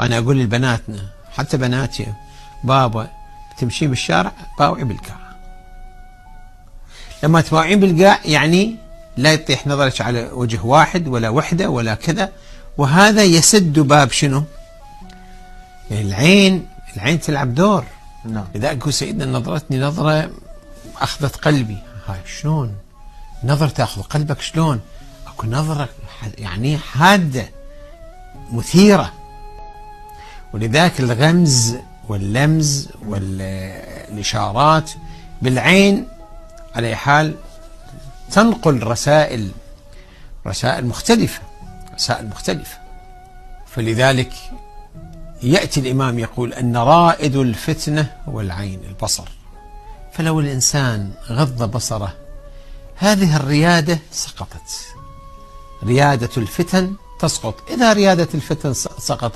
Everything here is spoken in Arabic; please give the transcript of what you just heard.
أنا أقول لبناتنا حتى بناتي: بابا تمشي بالشارع باوعي بالقاع. لما تباوعين بالقاع يعني لا يطيح نظرك على وجه واحد ولا وحدة ولا كذا، وهذا يسد باب شنو؟ يعني العين تلعب دور. نعم. لذلك يقول سيدنا: نظرتني نظرة أخذت قلبي. هاي شلون؟ نظرة تأخذ قلبك شلون؟ أكو نظرة يعني حادة مثيرة. ولذلك الغمز واللمز والإشارات بالعين على أي حال تنقل رسائل مختلفة. فلذلك يأتي الإمام يقول أن رائد الفتنة هو العين، البصر. فلو الإنسان غض بصره هذه الريادة سقطت. ريادة الفتن تسقط. إذا ريادة الفتن سقطت